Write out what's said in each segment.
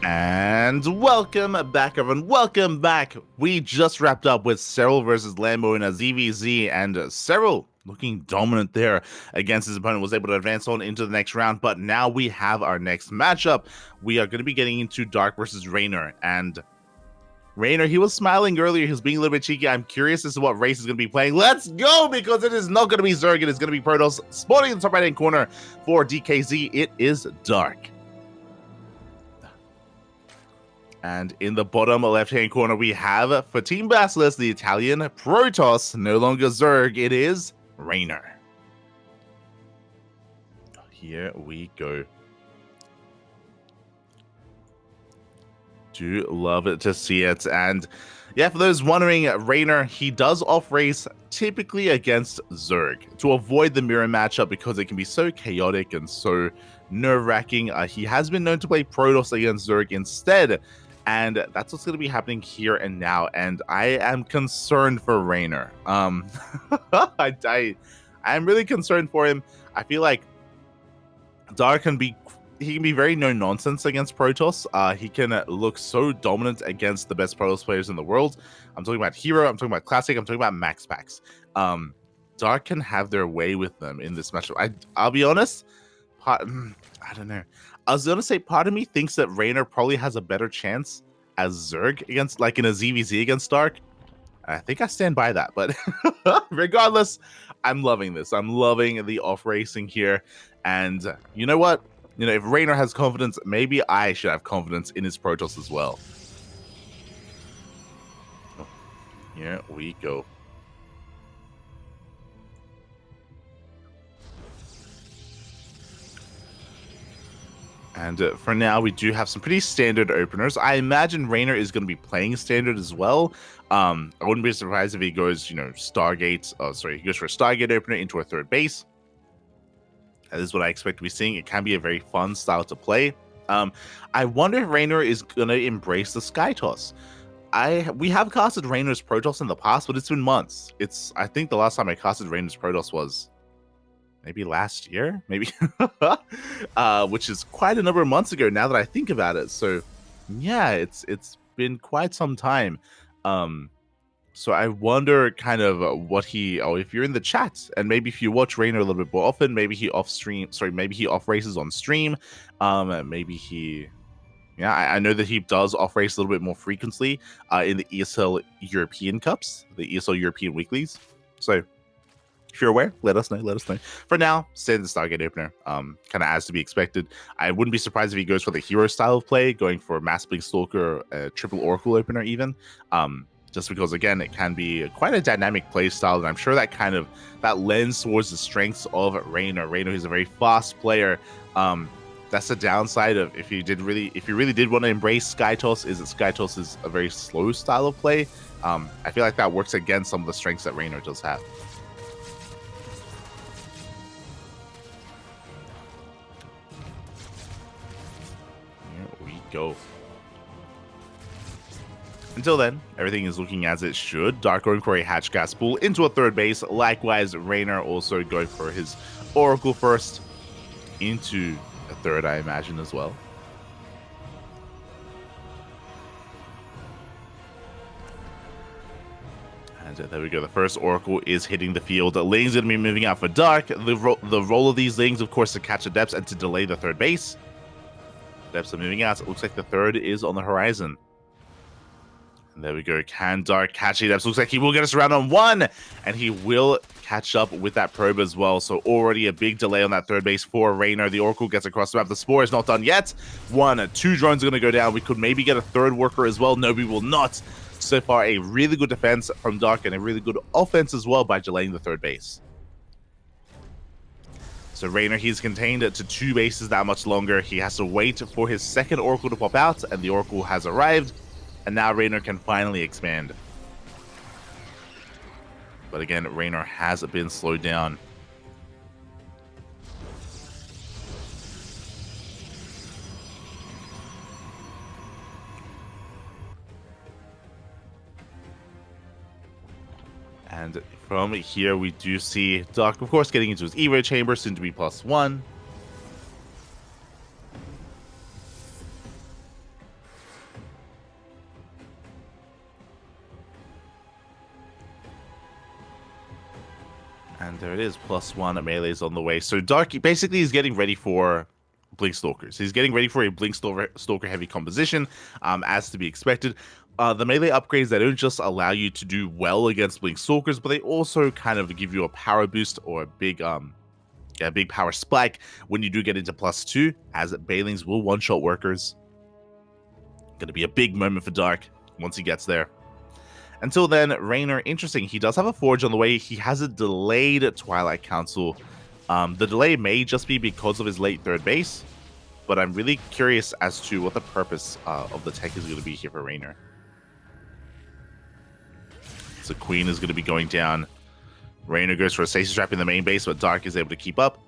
And welcome back, everyone. Welcome back. We just wrapped up with Cyril versus Lambo in a ZVZ, and Cyril looking dominant there against his opponent, was able to advance on into the next round. But now we have our next matchup. We are going to be getting into Dark versus Reynor, and Reynor, he was smiling earlier. He was being a little bit cheeky. I'm curious as to what race he's going to be playing. Let's go, because it is not going to be Zerg. It is going to be Protoss. Spawning in the top right-hand corner for DKZ, it is Dark. And in the bottom left-hand corner, we have, for Team Basilisk, the Italian Protoss, no longer Zerg, it is Reynor. Here we go. Do love it to see it. And yeah, for those wondering, Reynor, he does off-race typically against Zerg to avoid the mirror matchup because it can be so chaotic and so nerve-wracking. He has been known to play Protoss against Zerg instead, and that's what's going to be happening here and now. And I am concerned for Reynor. I'm really concerned for him. I feel like Dark can be very no nonsense against Protoss. He can look so dominant against the best Protoss players in the world. I'm talking about Hero. I'm talking about Classic. I'm talking about Max Packs. Dark can have their way with them in this matchup. I'll be honest. I don't know. I was gonna say part of me thinks that Reynor probably has a better chance as Zerg against, like in a ZVZ against Dark. I think I stand by that, but regardless, I'm loving this. I'm loving the off racing here, and you know what? You know, if Reynor has confidence, maybe I should have confidence in his Protoss as well. Oh, here we go. And for now, we do have some pretty standard openers. I imagine Reynor is going to be playing standard as well. I wouldn't be surprised if he goes, Stargate. Oh, sorry, he goes for a Stargate opener into a third base. That is what I expect to be seeing. It can be a very fun style to play. I wonder if Reynor is going to embrace the Sky Toss. We have casted Reynor's Protoss in the past, but it's been months. I think the last time I casted Reynor's Protoss was maybe last year, which is quite a number of months ago now that I think about it. So yeah, it's been quite some time. So I wonder kind of if you're in the chat and maybe if you watch Reynor a little bit more often, maybe he off races on stream. I know that he does off race a little bit more frequently in the ESL European Cups, the ESL European Weeklies. So if you're aware, let us know. For now, standard Stargate opener, kind of as to be expected. I wouldn't be surprised if he goes for the hero style of play, going for Mass Blink Stalker, triple Oracle opener even. Just because, again, it can be quite a dynamic play style, and I'm sure that lends towards the strengths of Reynor. Reynor is a very fast player. That's the downside of if you really did want to embrace Sky Toss, is that Sky Toss is a very slow style of play. I feel like that works against some of the strengths that Reynor does have. Go. Until then, everything is looking as it should. Dark going for a hatch gas pool into a third base. Likewise, Reynor also going for his Oracle first into a third, I imagine, as well. And there we go. The first Oracle is hitting the field. The Ling's going to be moving out for Dark. The role of these Lings, of course, to catch the depths and to delay the third base. Depths are moving out. It looks like the third is on the horizon. And there we go. Can Dark catch the depths? Looks like he will get us around on one. And he will catch up with that probe as well. So already a big delay on that third base for Reynor. The Oracle gets across the map. The Spore is not done yet. 2 drones are going to go down. We could maybe get a third worker as well. No, we will not. So far, a really good defense from Dark and a really good offense as well by delaying the third base. So Reynor, he's contained to 2 bases that much longer. He has to wait for his second Oracle to pop out, and the Oracle has arrived. And now Reynor can finally expand. But again, Reynor has been slowed down. And from here, we do see Dark, of course, getting into his Evo chamber, soon to be +1. There it is, +1 melee's on the way. So Dark basically is getting ready for Blink Stalkers. He's getting ready for a Blink Stalker heavy composition, as to be expected. The melee upgrades, they don't just allow you to do well against Blink Stalkers, but they also kind of give you a power boost or a big power spike when you do get into +2, as Banelings will one-shot workers. Gonna be a big moment for Dark once he gets there. Until then, Reynor, interesting, he does have a Forge on the way. He has a delayed Twilight Council. The delay may just be because of his late third base, but I'm really curious as to what the purpose of the tech is going to be here for Reynor. So Queen is going to be going down. Reynor goes for a Stasis Trap in the main base, but Dark is able to keep up.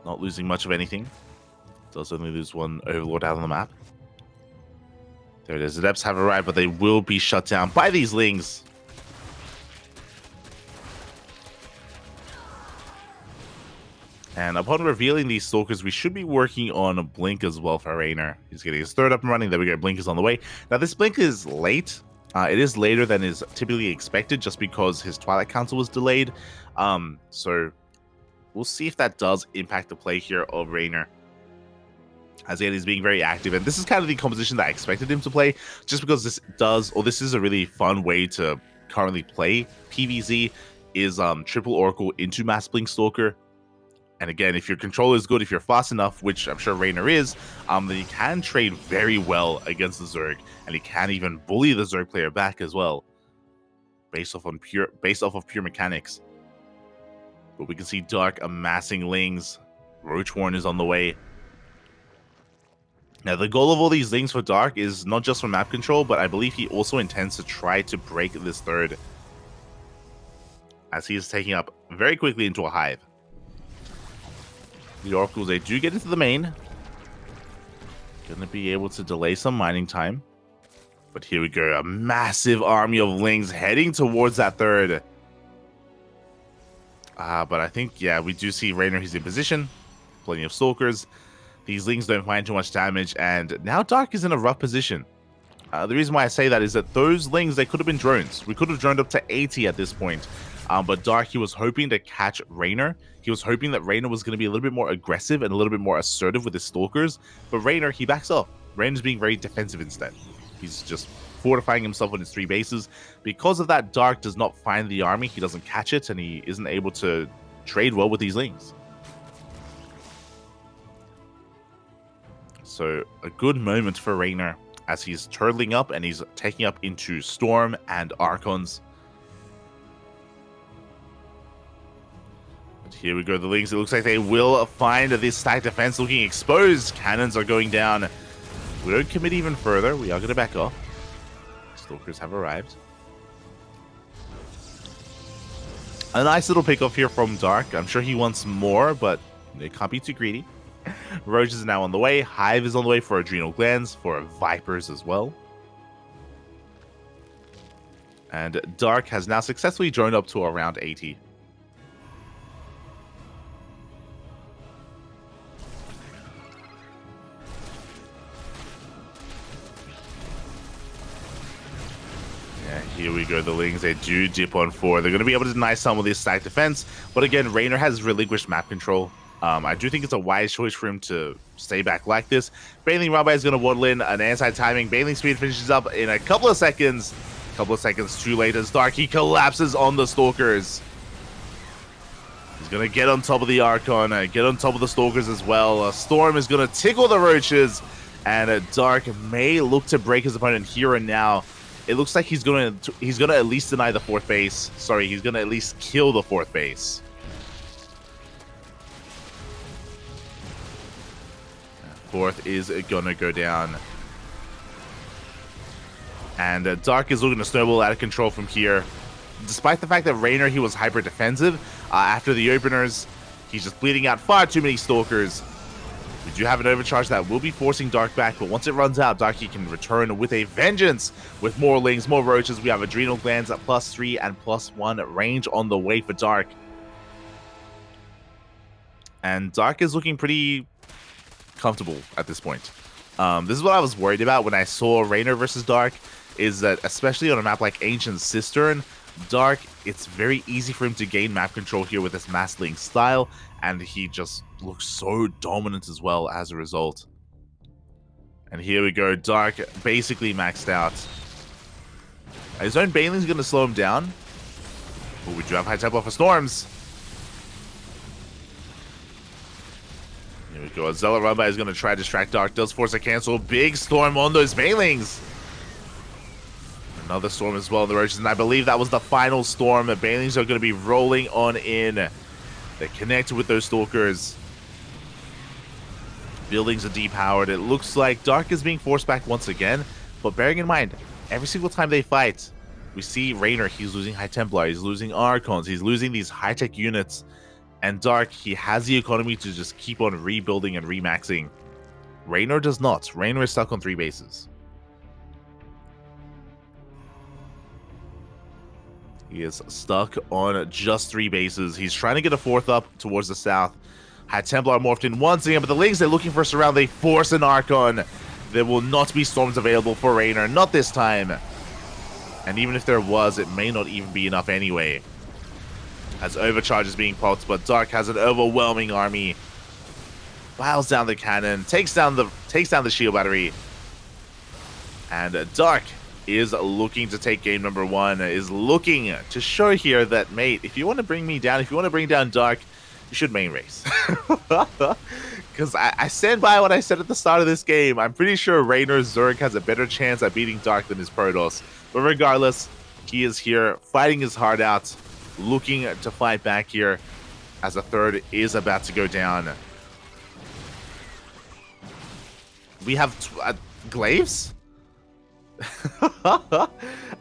Not losing much of anything. Does only lose one Overlord out on the map. There it is. The Depths have arrived, but they will be shut down by these Lings. And upon revealing these Stalkers, we should be working on a Blink as well for Reynor. He's getting his third up and running. There we go. Blink is on the way. Now, this Blink is late. It is later than is typically expected just because his Twilight Council was delayed. So we'll see if that does impact the play here of Reynor. As again, he's being very active, and this is kind of the composition that I expected him to play, just because this is a really fun way to currently play PvZ, is triple Oracle into Mass Blink Stalker. And again, if your control is good, if you're fast enough, which I'm sure Reynor is, then he can trade very well against the Zerg, and he can even bully the Zerg player back as well, based off of pure mechanics. But we can see Dark amassing Lings. Roachworn is on the way. Now, the goal of all these Lings for Dark is not just for map control, but I believe he also intends to try to break this third, as he is taking up very quickly into a hive. The Oracles, they do get into the main. Gonna be able to delay some mining time. But here we go, a massive army of Lings heading towards that third. But I think, yeah, we do see Reynor, he's in position. Plenty of Stalkers. These Lings don't find too much damage, and now Dark is in a rough position. The reason why I say that is that those Lings, they could have been drones. We could have droned up to 80 at this point. But Dark, he was hoping to catch Reynor. He was hoping that Reynor was going to be a little bit more aggressive and a little bit more assertive with his Stalkers. But Reynor, he backs off. Reynor's being very defensive instead. He's just fortifying himself on his 3 bases. Because of that, Dark does not find the army. He doesn't catch it, and he isn't able to trade well with these Lings. So a good moment for Reynor as he's turtling up and he's taking up into Storm and Archons. But here we go, the Lings. It looks like they will find this stack defense looking exposed. Cannons are going down. We don't commit even further. We are going to back off. Stalkers have arrived. A nice little pick off here from Dark. I'm sure he wants more, but they can't be too greedy. Roach is now on the way. Hive is on the way for Adrenal Glands, for Vipers as well. And Dark has now successfully droned up to around 80. Yeah, here we go. The Lings, they do dip on 4. They're going to be able to deny some of this stack defense. But again, Reynor has relinquished map control. I do think it's a wise choice for him to stay back like this. Baneling Rabbi is going to waddle in an anti-timing. Baneling speed finishes up in a couple of seconds. A couple of seconds too late as Dark, he collapses on the Stalkers. He's going to get on top of the Archon, get on top of the Stalkers as well. Storm is going to tickle the Roaches, and Dark may look to break his opponent here and now. It looks like he's going to at least deny the 4th base. Sorry, he's going to at least kill the 4th base. 4th is gonna go down. And Dark is looking to snowball out of control from here. Despite the fact that Reynor, he was hyper defensive after the openers, he's just bleeding out far too many Stalkers. We do have an overcharge that will be forcing Dark back, but once it runs out, Dark, he can return with a vengeance. With more Lings, more Roaches, we have Adrenal Glands at +3 and +1 range on the way for Dark. And Dark is looking pretty comfortable at this point. This is what I was worried about when I saw Reynor versus Dark, is that especially on a map like Ancient Cistern, Dark, it's very easy for him to gain map control here with this Mass Link style, and he just looks so dominant as well as a result. And here we go, Dark basically maxed out. His own Baneling's going to slow him down. Oh, we do have high tempo for Storms. Here we go, Zealot Rumba is going to try to distract Dark, does force a cancel. Big Storm on those Banelings. Another Storm as well in the Roaches, and I believe that was the final Storm. The Banelings are going to be rolling on in. They connected with those Stalkers. Buildings are depowered. It looks like Dark is being forced back once again, but bearing in mind, every single time they fight, we see Reynor, he's losing High Templar, he's losing Archons, he's losing these high-tech units, and Dark, he has the economy to just keep on rebuilding and remaxing. Reynor does not. Reynor is stuck on 3 bases. He is stuck on just 3 bases. He's trying to get a 4th up towards the south. High Templar morphed in once again, but the Lings, they're looking for a surround. They force an Archon. There will not be Storms available for Reynor, not this time. And even if there was, it may not even be enough anyway. As Overcharge is being popped, but Dark has an overwhelming army. Piles down the cannon, takes down the shield battery. And Dark is looking to take game number 1, is looking to show here that, mate, if you want to bring me down, if you want to bring down Dark, you should main race. Because I stand by what I said at the start of this game. I'm pretty sure Reynor Zerg has a better chance at beating Dark than his Protoss. But regardless, he is here, fighting his heart out, looking to fight back here as a 3rd is about to go down. We have Glaives?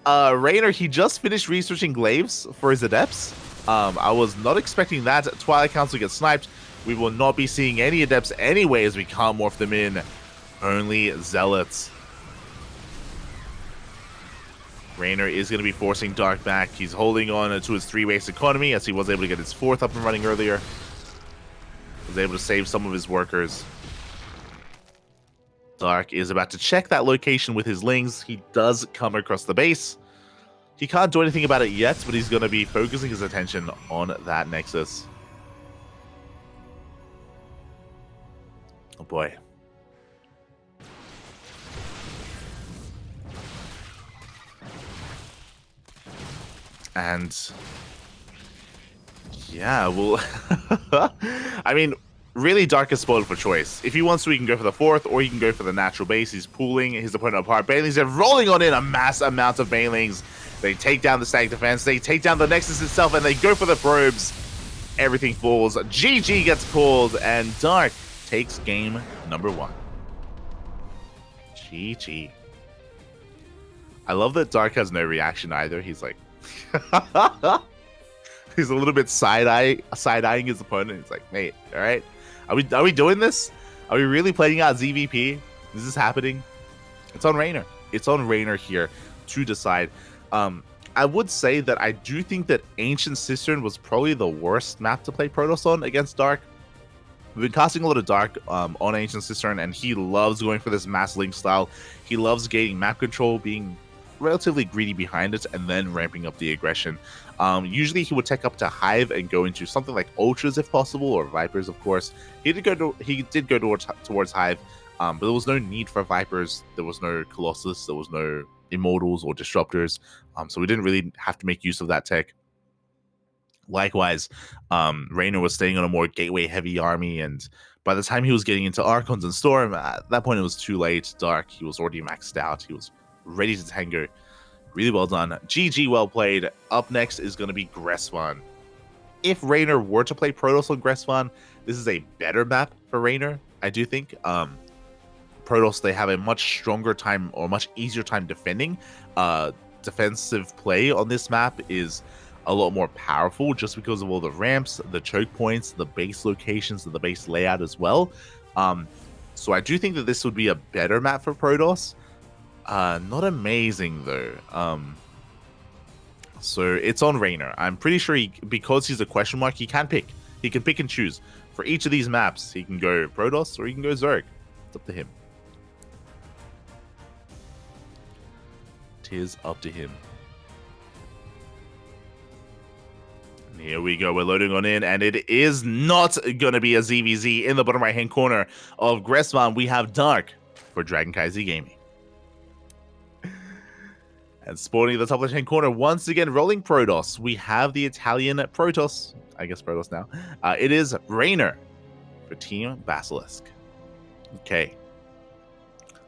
Reynor, he just finished researching Glaives for his Adepts. I was not expecting that. Twilight Council gets sniped. We will not be seeing any Adepts anyway, as we can't morph them in. Only Zealots. Reynor is going to be forcing Dark back. He's holding on to his 3-base economy, as he was able to get his 4th up and running earlier. Was able to save some of his workers. Dark is about to check that location with his Lings. He does come across the base. He can't do anything about it yet, but he's going to be focusing his attention on that Nexus. Oh boy. And yeah, well, I mean, really, Dark is spoiled for choice. If he wants to, he can go for the 4th, or he can go for the natural base. He's pulling his opponent apart. Banelings are rolling on in a mass amount of Banelings. They take down the stack defense, they take down the Nexus itself, and they go for the probes. Everything falls. GG gets pulled, and Dark takes game number 1. GG. I love that Dark has no reaction either. He's like, he's a little bit side-eyeing his opponent. He's like, mate, all right, are we doing this? Are we really playing out ZVP? Is this happening? It's on Reynor. It's on Reynor here to decide. I would say that I do think that Ancient Cistern was probably the worst map to play Protoss on against Dark. We've been casting a lot of Dark on Ancient Cistern, and he loves going for this Mass Link style. He loves gaining map control, being relatively greedy behind it, and then ramping up the aggression. Usually he would take up to Hive and go into something like Ultras if possible, or Vipers, of course. He did go towards Hive, but there was no need for Vipers. There was no Colossus. There was no Immortals or Disruptors, so we didn't really have to make use of that tech. Likewise, Reynor was staying on a more gateway-heavy army, and by the time he was getting into Archons and Storm, at that point it was too late. Dark, he was already maxed out. He was ready to tango. Really well done. GG, well played. Up next is going to be Gressvan. If Reynor were to play Protoss on Gressvan, this is a better map for Reynor, I do think. Protoss, they have a much stronger time, or much easier time defending. Defensive play on this map is a lot more powerful just because of all the ramps, the choke points, the base locations, and the base layout as well. So I do think that this would be a better map for Protoss. Not amazing though. So it's on Reynor. I'm pretty sure because he's a question mark, he can pick. He can pick and choose. For each of these maps, he can go Protoss or he can go Zerg. It's up to him. Tis up to him. Here we go, we're loading on in, and it is not going to be a ZvZ. In the bottom right-hand corner of Gressvan, we have Dark for CranKy Z Gaming. And spawning in the top left-hand corner, once again, rolling Protoss. We have the Italian Protoss. I guess Protoss now. It is Reynor for Team Basilisk. Okay.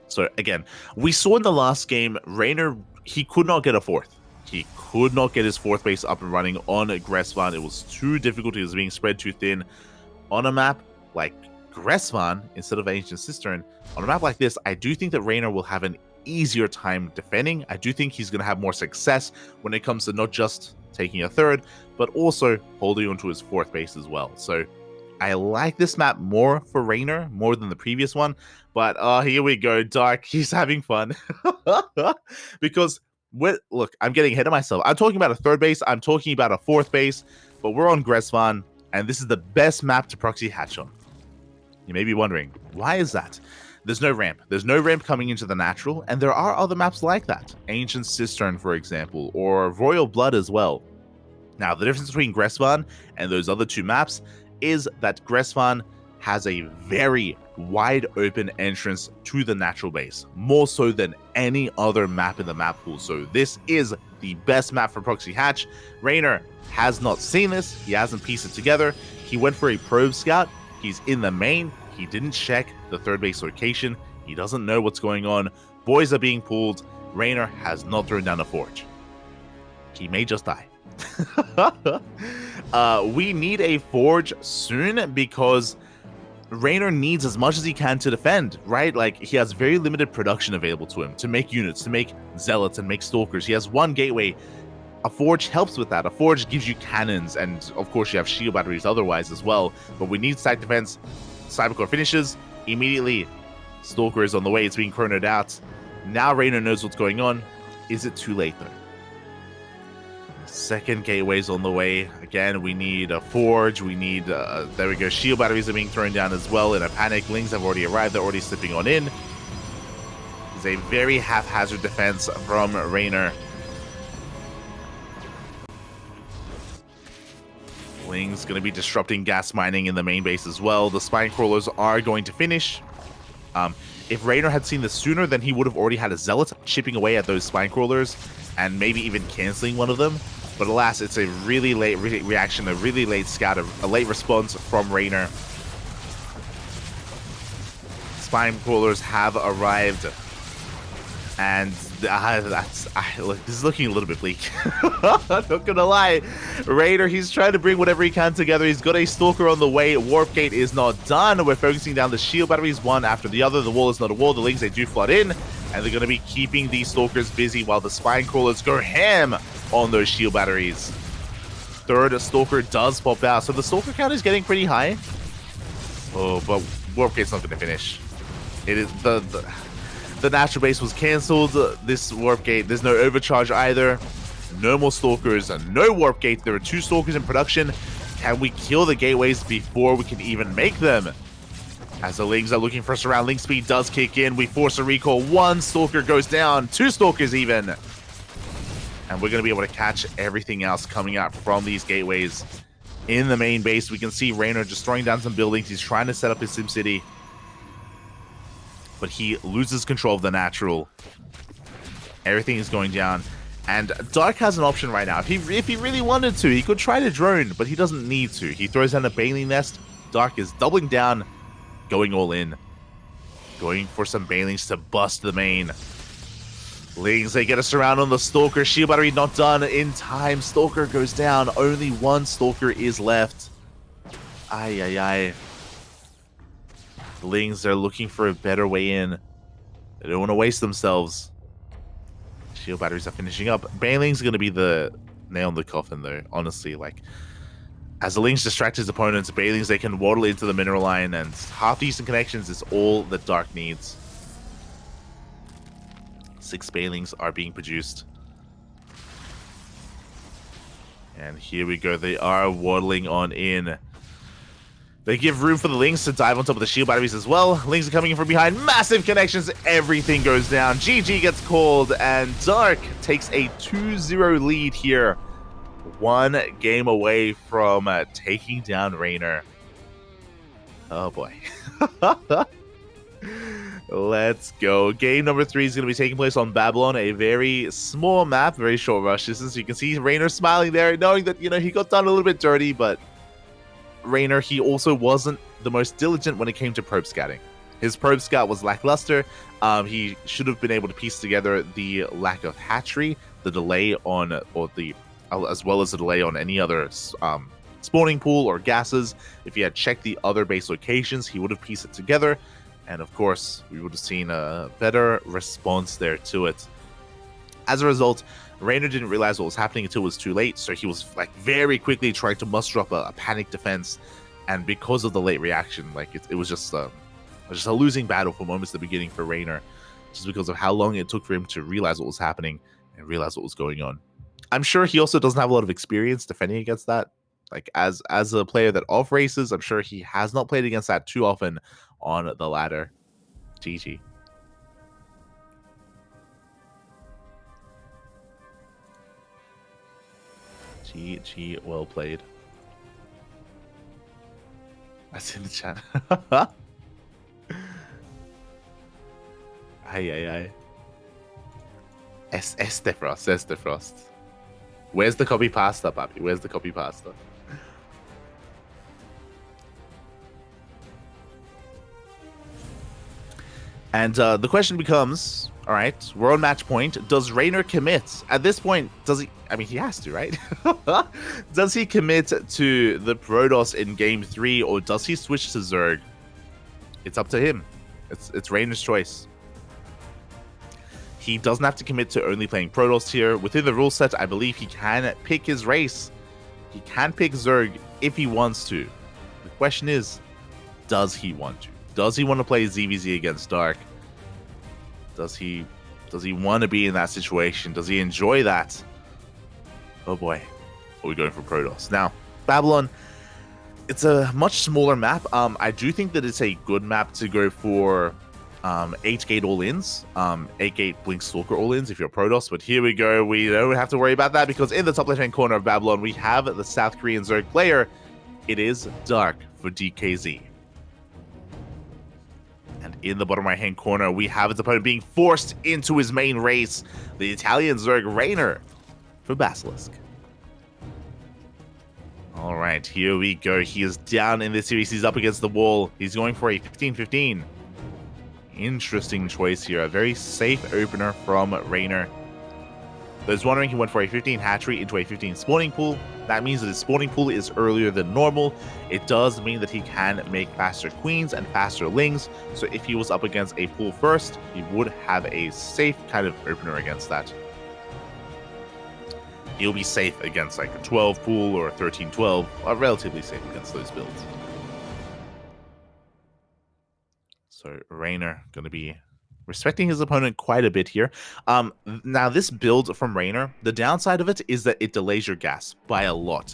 So, again, we saw in the last game, Reynor, he could not get a fourth. He could not get his fourth base up and running on Gressvan. It was too difficult. He was being spread too thin. On a map like Gressvan, instead of Ancient Cistern, on a map like this, I do think that Reynor will have an easier time defending. I do think he's going to have more success when it comes to not just taking a third, but also holding onto his fourth base as well. So I like this map more for Reynor, more than the previous one. But here we go, Dark. He's having fun. Because, look, I'm getting ahead of myself. I'm talking about a third base. I'm talking about a fourth base. But we're on Gressvan, and this is the best map to proxy hatch on. You may be wondering, why is that? There's no ramp. There's no ramp coming into the natural, and there are other maps like that. Ancient Cistern, for example, or Royal Blood as well. Now, the difference between Gressvan and those other two maps is that Gressvan has a very wide open entrance to the natural base, more so than any other map in the map pool. So this is the best map for proxy hatch. Reynor has not seen this. He hasn't pieced it together. He went for a probe scout. He's in the main. He didn't check the third base location. He doesn't know what's going on. Boys are being pulled. Reynor has not thrown down a forge. He may just die. We need a forge soon because Reynor needs as much as he can to defend, right? Like, he has very limited production available to him to make units, to make zealots and make stalkers. He has one gateway. A forge helps with that. A forge gives you cannons, and of course you have shield batteries otherwise as well. But we need stack defense. Cybercore finishes immediately. Stalker is on the way. It's being chronoed out. Now Reynor knows what's going on. Is it too late though? Second gateway's on the way. Again, we need a forge. We need, there we go. Shield batteries are being thrown down as well. In a panic, Lings have already arrived. They're already slipping on in. It's a very haphazard defense from Reynor. Lings going to be disrupting gas mining in the main base as well. The spine crawlers are going to finish. If Reynor had seen this sooner, then he would have already had a zealot chipping away at those spine crawlers and maybe even canceling one of them. But alas, it's a really late reaction, a really late scout, a late response from Reynor. Spine crawlers have arrived. And look, this is looking a little bit bleak. I'm not gonna lie. Reynor, he's trying to bring whatever he can together. He's got a stalker on the way. Warp gate is not done. We're focusing down the shield batteries one after the other. The wall is not a wall. The Lings, they do flood in, and they're gonna be keeping these stalkers busy while the spine crawlers go ham on those shield batteries. Third stalker does pop out, so the stalker count is getting pretty high. Oh, but warp gate's not gonna finish. It is the natural base was cancelled. This warp gate, there's no overcharge either. No more stalkers, no warp gate. There are 2 stalkers in production. Can we kill the gateways before we can even make them? As the Lings are looking for surround, link speed does kick in. We force a recall. 1 stalker goes down, 2 stalkers even. And we're going to be able to catch everything else coming out from these gateways. In the main base, we can see Reynor just throwing down some buildings. He's trying to set up his SimCity. But he loses control of the natural. Everything is going down. And Dark has an option right now. If he really wanted to, he could try to drone, but he doesn't need to. He throws down a Baneling Nest. Dark is doubling down, going all in. Going for some Banelings to bust the main. Lings, they get a surround on the Stalker. Shield battery not done in time. Stalker goes down. Only 1 Stalker is left. Ay, ay, ay. Lings, they're looking for a better way in. They don't want to waste themselves. Shield batteries are finishing up. Baneling's going to be the nail in the coffin, though, honestly. Like, as the Lings distract his opponents, Banelings, they can waddle into the mineral line, and half decent connections is all that Dark needs. 6 Banelings are being produced. And here we go. They are waddling on in. They give room for the Lings to dive on top of the shield batteries as well. Lings are coming in from behind. Massive connections. Everything goes down. GG gets called, and Dark takes a 2-0 lead here One game away from taking down Reynor. Oh boy. Let's go. Game number 3 is going to be taking place on Babylon, a very small map, very short rush distance. You can see Reynor smiling there, knowing that, you know, he got done a little bit dirty, but Reynor, he also wasn't the most diligent when it came to probe scouting. His probe scout was lackluster. He should have been able to piece together the lack of hatchery, the delay on, or the, as well as the delay on any other spawning pool or gases. If he had checked the other base locations, he would have pieced it together. And of course, we would have seen a better response there to it. As a result, Reynor didn't realize what was happening until it was too late, so he was like very quickly trying to muster up a panic defense. And because of the late reaction, like it was just a losing battle for moments at the beginning for Reynor, just because of how long it took for him to realize what was happening and realize what was going on. I'm sure he also doesn't have a lot of experience defending against that. Like as a player that off races, I'm sure he has not played against that too often on the ladder. GG. GG, well played. That's in the chat. Ay. Este Frost. Where's the copy pasta, papi? Where's the copy pasta? And the question becomes, all right, we're on match point. Does Reynor commit? At this point, does he? I mean, he has to, right? Does he commit to the Protoss in game 3, or does he switch to Zerg? It's up to him. It's Reynor's choice. He doesn't have to commit to only playing Protoss here. Within the rule set, I believe he can pick his race. He can pick Zerg if he wants to. The question is, does he want to? Does he want to play ZvZ against Dark? Does he want to be in that situation? Does he enjoy that? Oh boy. Are we going for Protoss? Now, Babylon, it's a much smaller map. I do think that it's a good map to go for 8-gate all-ins, 8-gate Blink Stalker all-ins if you're Protoss, but here we go. We don't have to worry about that because in the top left-hand corner of Babylon, we have the South Korean Zerg player. It is Dark for DKZ. And in the bottom right-hand corner, we have his opponent being forced into his main race, the Italian Zerg Reynor for Basilisk. All right, here we go. He is down in this series. He's up against the wall. He's going for a 15-15. Interesting choice here. A very safe opener from Reynor. Those wondering, he went for a 15 hatchery into a 15 spawning pool. That means that his spawning pool is earlier than normal. It does mean that he can make faster queens and faster lings. So if he was up against a pool first, he would have a safe kind of opener against that. He'll be safe against like a 12 pool or a 13-12, relatively safe against those builds. So Reynor going to be respecting his opponent quite a bit here. Now this build from Reynor, the downside of it is that it delays your gas by a lot.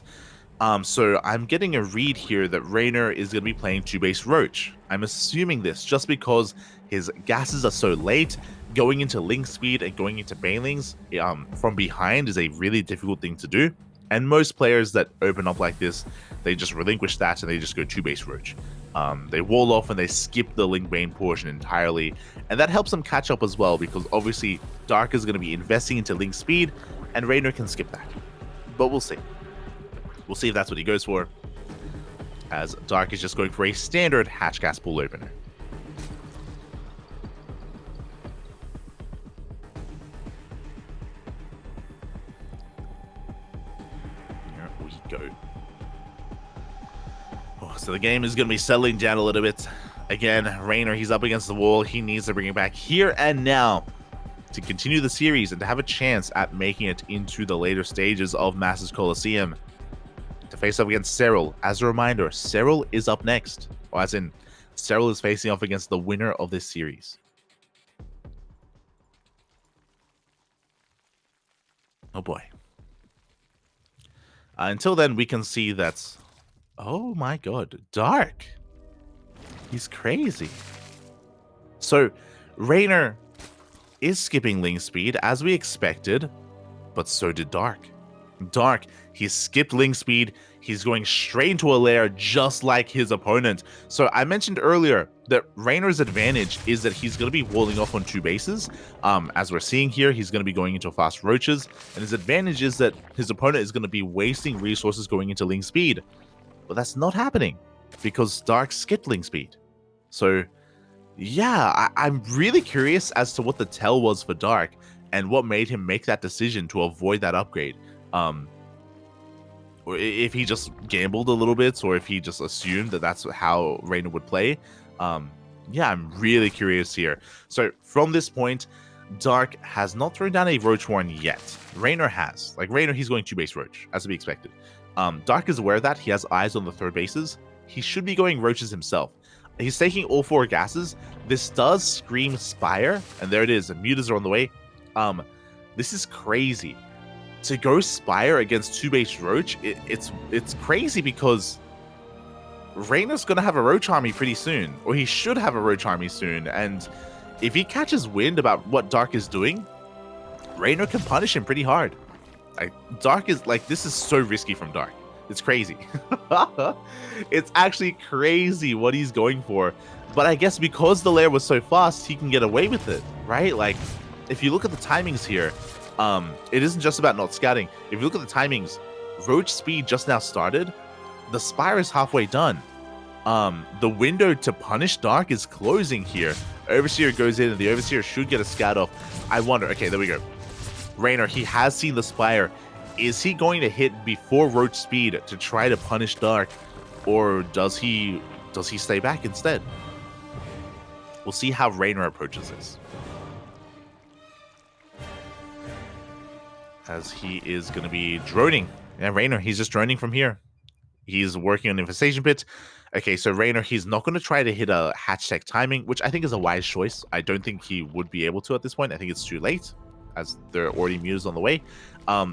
So I'm getting a read here that Reynor is going to be playing 2-base Roach. I'm assuming this just because his gases are so late. Going into link speed and going into banelings from behind is a really difficult thing to do. And most players that open up like this, they just relinquish that and they just go 2-base Roach. They wall off and they skip the link bane portion entirely. And that helps them catch up as well, because obviously Dark is going to be investing into link speed and Reynor can skip that. But we'll see. We'll see if that's what he goes for, as Dark is just going for a standard hatch gas pool opener. Here we go. Oh, so the game is going to be settling down a little bit. Again, Reynor, he's up against the wall. He needs to bring it back here and now to continue the series and to have a chance at making it into the later stages of Masters Coliseum. To face up against Cyril. As a reminder, Cyril is up next. Or as in, Cyril is facing off against the winner of this series. Oh boy. Until then, we can see that... Oh my god, Dark. He's crazy. So, Reynor is skipping link speed as we expected, but so did Dark. Dark, he's skipped Ling Speed. He's going straight into a lair just like his opponent. So I mentioned earlier that Reynor's advantage is that he's going to be walling off on 2 bases. As we're seeing here, he's going to be going into fast roaches. And his advantage is that his opponent is going to be wasting resources going into Ling Speed. But that's not happening because Dark skipped Ling Speed. So yeah, I'm really curious as to what the tell was for Dark and what made him make that decision to avoid that upgrade. Or if he just gambled a little bit, or if he just assumed that that's how Reynor would play. Yeah, I'm really curious here. So from this point, Dark has not thrown down a Roach Warren yet. Reynor has. Like Reynor, he's going 2-base Roach, as to be expected. Dark is aware of that. He has eyes on the 3rd bases. He should be going Roaches himself. He's taking all 4 gases. This does scream Spire, and there it is. The mutas are on the way. This is crazy. To go Spire against 2-base Roach, it's crazy because Reynor's going to have a Roach army pretty soon, or he should have a Roach army soon, and if he catches wind about what Dark is doing, Reynor can punish him pretty hard. Like, Dark is, like, this is so risky from Dark. It's crazy. It's actually crazy what he's going for, but I guess because the lair was so fast, he can get away with it, right? Like, if you look at the timings here, it isn't just about not scouting. If you look at the timings, Roach Speed just now started. The Spire is halfway done. The window to punish Dark is closing here. Overseer goes in, and the Overseer should get a scout off. I wonder. Okay, there we go. Reynor, he has seen the Spire. Is he going to hit before Roach Speed to try to punish Dark, or does he stay back instead? We'll see how Reynor approaches this. As he is going to be droning. Yeah, Reynor, he's just droning from here. He's working on Infestation Pit. Okay, so Reynor, he's not going to try to hit a hatch tech timing, which I think is a wise choice. I don't think he would be able to at this point. I think it's too late, as there are already mutas on the way.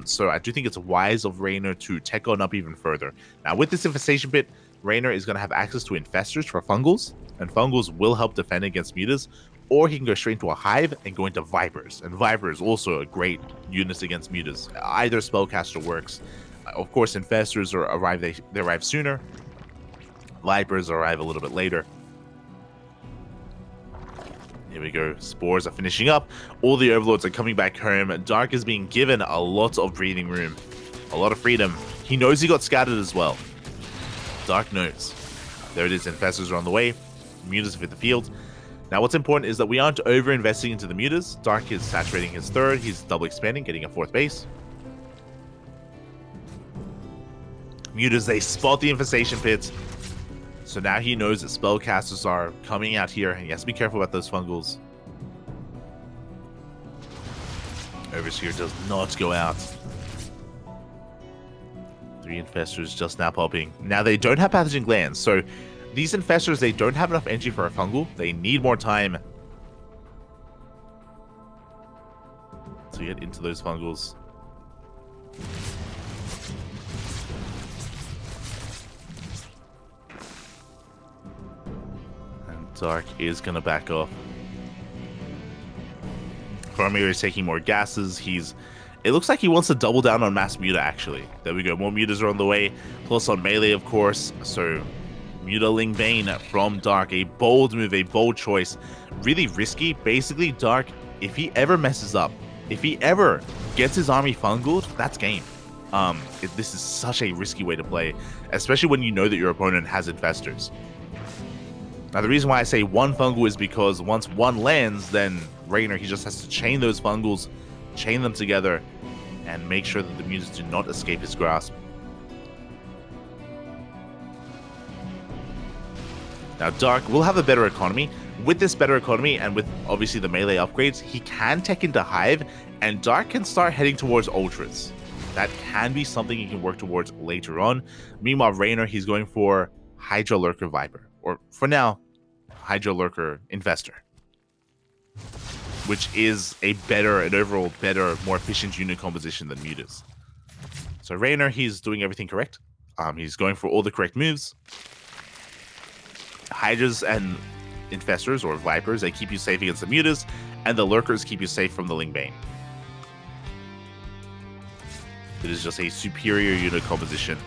So I do think it's wise of Reynor to tech on up even further. Now, with this Infestation Pit, Reynor is going to have access to Infestors for Fungals, and Fungals will help defend against mutas. Or he can go straight into a Hive and go into Vipers. And Viper is also a great unit against mutas. Either Spellcaster works. Of course, Infestors they arrive sooner. Vipers arrive a little bit later. Here we go. Spores are finishing up. All the Overlords are coming back home. Dark is being given a lot of breathing room. A lot of freedom. He knows he got scattered as well. Dark knows. There it is. Infestors are on the way. Mutas have hit the field. Now, what's important is that we aren't over-investing into the mutas. Dark is saturating his 3rd. He's double expanding, getting a 4th base. Mutas, they spot the Infestation Pits. So now he knows that Spellcasters are coming out here. He has to be careful about those Fungals. Overseer does not go out. 3 Infestors just now popping. Now, they don't have Pathogen Glands, so these Infestors, they don't have enough energy for a Fungal. They need more time to get into those Fungals. And Dark is going to back off. Cormier is taking more gases. It looks like he wants to double down on Mass Muta, actually. There we go. More Mutas are on the way. Plus on melee, of course. So Muta Ling Bane from Dark. A bold move, a bold choice. Really risky. Basically, Dark, if he ever messes up, if he ever gets his army fungaled, that's game. This is such a risky way to play, especially when you know that your opponent has Infestors. Now, the reason why I say one fungal is because once one lands, then Reynor, he just has to chain those fungals, chain them together, and make sure that the mutas do not escape his grasp. Now, Dark will have a better economy. With this better economy, and with obviously the melee upgrades, he can tech into Hive, and Dark can start heading towards Ultras. That can be something he can work towards later on. Meanwhile, Reynor, he's going for Hydra Lurker Viper. Or, for now, Hydra Lurker Infestor. Which is an overall better, more efficient unit composition than mutas. So Reynor, he's doing everything correct. He's going for all the correct moves. Hydras and Infestors, or Vipers, they keep you safe against the mutas, and the Lurkers keep you safe from the Ling Bane. It is just a superior unit composition.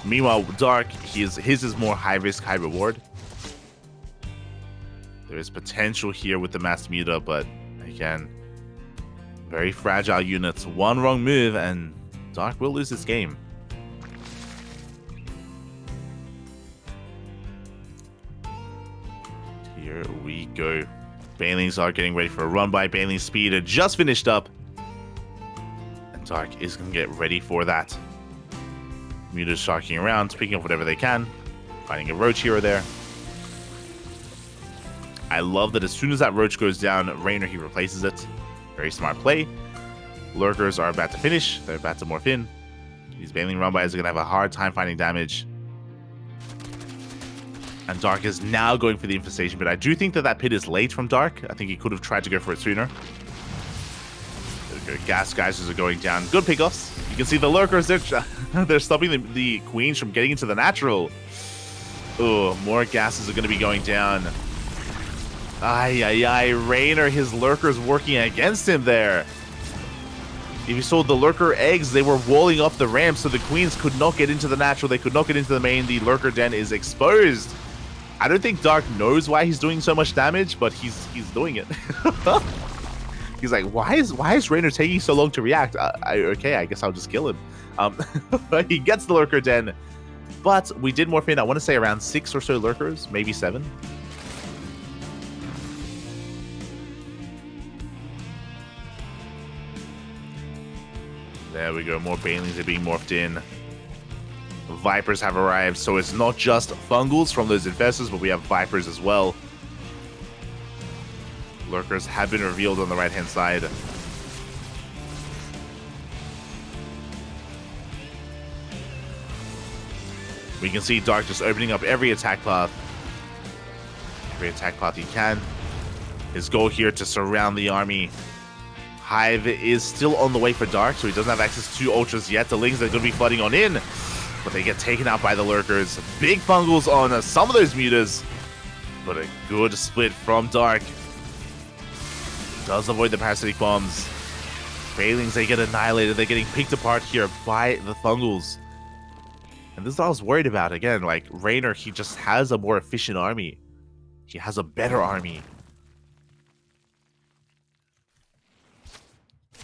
Meanwhile, Dark, his is more high risk, high reward. There is potential here with the Master Muta, but again, very fragile units. One wrong move and Dark will lose this game. Here we go. Banelings are getting ready for a run by. Baneling speed had just finished up. And Dark is going to get ready for that. Muta's sharking around, picking up whatever they can. Finding a roach here or there. I love that as soon as that roach goes down, Reynor, he replaces it. Very smart play. Lurkers are about to finish. They're about to morph in. These Baneling run-bys are going to have a hard time finding damage. And Dark is now going for the infestation, but I do think that that pit is late from Dark. I think he could have tried to go for it sooner. There we go. Gas geysers are going down. Good pickoffs. You can see the Lurkers, they're stopping the Queens from getting into the natural. Oh, more gases are going to be going down. Ay, ay, ay. Reynor, his Lurkers working against him there. If you saw the Lurker eggs, they were walling off the ramp, so the Queens could not get into the natural. They could not get into the main. The Lurker den is exposed. I don't think Dark knows why he's doing so much damage, but he's doing it. He's like, why is Reynor taking so long to react? Okay, I guess I'll just kill him. He gets the Lurker den, but we did morph in, I want to say around 6 or so Lurkers, maybe 7. There we go, more Banelings are being morphed in. Vipers have arrived, so it's not just Fungals from those Infestors, but we have Vipers as well. Lurkers have been revealed on the right-hand side. We can see Dark just opening up every attack path. Every attack path he can. His goal here to surround the army. Hive is still on the way for Dark, so he doesn't have access to Ultras yet. The Lings are going to be flooding on in, but they get taken out by the Lurkers. Big Fungals on some of those Mutas, but a good split from Dark. Does avoid the Parasitic Bombs. Banelings, they get annihilated. They're getting picked apart here by the Fungals. And this is what I was worried about. Again, like, Reynor, he just has a more efficient army. He has a better army.